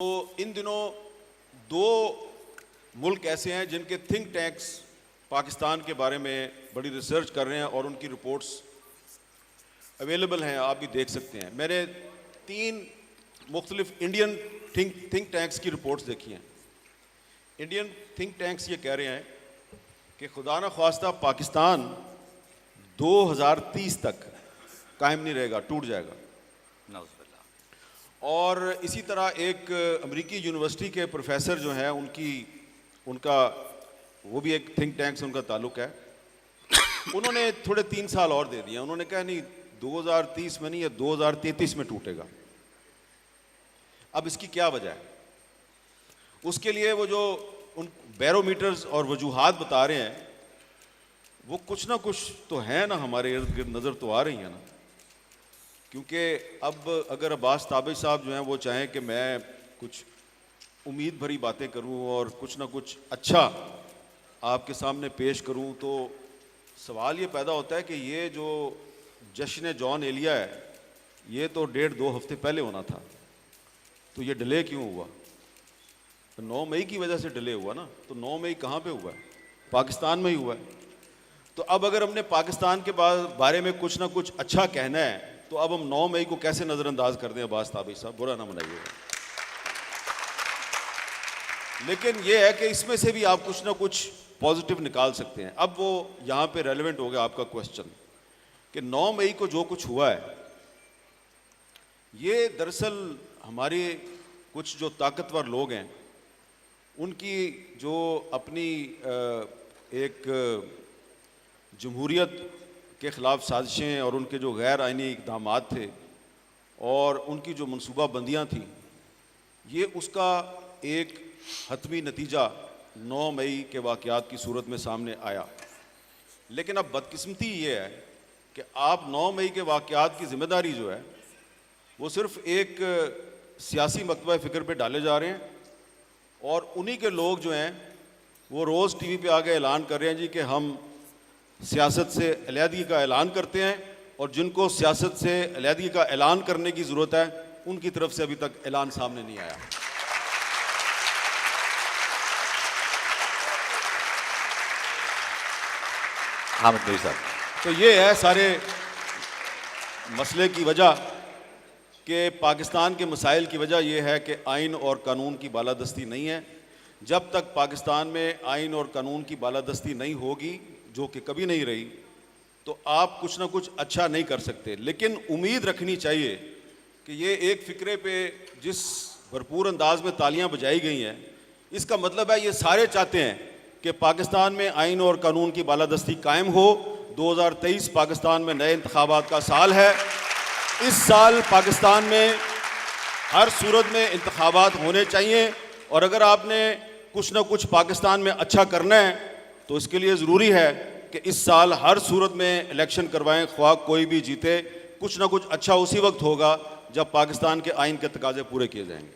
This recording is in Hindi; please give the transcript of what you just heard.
तो इन दिनों दो मुल्क ऐसे हैं जिनके थिंक टैंक्स पाकिस्तान के बारे में बड़ी रिसर्च कर रहे हैं और उनकी रिपोर्ट्स अवेलेबल हैं, आप भी देख सकते हैं। मैंने 3 मुख्तलिफ इंडियन थिंक टैंक्स की रिपोर्ट्स देखी हैं। इंडियन थिंक टैंक्स ये कह रहे हैं कि खुदा न ख्वास्ता पाकिस्तान 2030 तक कायम नहीं रहेगा, टूट जाएगा। और इसी तरह एक अमेरिकी यूनिवर्सिटी के प्रोफेसर जो हैं उनका वो भी एक थिंक टैंक से उनका ताल्लुक़ है। उन्होंने थोड़े 3 साल और दे दिए। उन्होंने कहा नहीं 2030 में नहीं, या 2033 में टूटेगा। अब इसकी क्या वजह है? उसके लिए वो जो उन बैरोमीटर्स और वजूहात बता रहे हैं वो कुछ ना कुछ तो है ना, हमारे इर्द गिर्द नज़र तो आ रही है ना। क्योंकि अब अगर अब्बास ताबिश साहब जो हैं वो चाहें कि मैं कुछ उम्मीद भरी बातें करूं और कुछ ना कुछ अच्छा आपके सामने पेश करूं, तो सवाल ये पैदा होता है कि ये जो जश्न जॉन एलिया है ये तो 1.5-2 हफ्ते पहले होना था, तो ये डिले क्यों हुआ? तो 9 मई की वजह से डिले हुआ ना। तो 9 मई कहाँ पे हुआ है? पाकिस्तान में ही हुआ है। तो अब अगर हमने पाकिस्तान के बारे में कुछ ना कुछ अच्छा कहना है तो अब हम 9 मई को कैसे नज़रअंदाज कर दें? अब्बास ताबिश साहब, बुरा ना मनाइएगा। लेकिन ये है कि इसमें से भी आप कुछ ना कुछ पॉजिटिव निकाल सकते हैं। अब वो यहाँ पे रेलेवेंट हो गया आपका क्वेश्चन कि 9 मई को जो कुछ हुआ है ये दरअसल हमारे कुछ जो ताकतवर लोग हैं उनकी जो अपनी एक जमहूरियत के ख़िलाफ़ साजिशें और उनके जो गैर आइनी इक़दामात थे और उनकी जो मनसूबा बंदियाँ थी, ये उसका एक हतमी नतीजा 9 मई के वाक़यात की सूरत में सामने आया। लेकिन अब बदकिस्मती ये है कि आप 9 मई के वाक़यात की ज़िम्मेदारी जो है वो सिर्फ़ एक सियासी मकतबा फ़िक्र पे डाले जा रहे हैं और उन्हीं के लोग जो हैं वो रोज़ टीवी पे आके ऐलान कर रहे हैं जी कि हम सियासत से अलहदगी का ऐलान करते हैं, और जिनको सियासत से अलहदगी का ऐलान करने की ज़रूरत है उनकी तरफ से अभी तक ऐलान सामने नहीं आया। हामिद मीर साहब, तो ये है सारे मसले की वजह कि पाकिस्तान के मसाइल की वजह यह है कि आइन और कानून की बालादस्ती नहीं है। जब तक पाकिस्तान में आइन और कानून की बालादस्ती नहीं होगी, जो कि कभी नहीं रही, तो आप कुछ ना कुछ अच्छा नहीं कर सकते। लेकिन उम्मीद रखनी चाहिए कि ये एक फ़िक्रे पे जिस भरपूर अंदाज में तालियां बजाई गई हैं, इसका मतलब है ये सारे चाहते हैं कि पाकिस्तान में आइन और कानून की बालादस्ती कायम हो। 2023 पाकिस्तान में नए इंतखाबात का साल है। इस साल पाकिस्तान में हर सूरत में इंतखाबात होने चाहिए, और अगर आपने कुछ ना कुछ पाकिस्तान में अच्छा करना है तो इसके लिए ज़रूरी है कि इस साल हर सूरत में इलेक्शन करवाएं, ख्वाह कोई भी जीते। कुछ ना कुछ अच्छा उसी वक्त होगा जब पाकिस्तान के आइन के तकाज़े पूरे किए जाएंगे।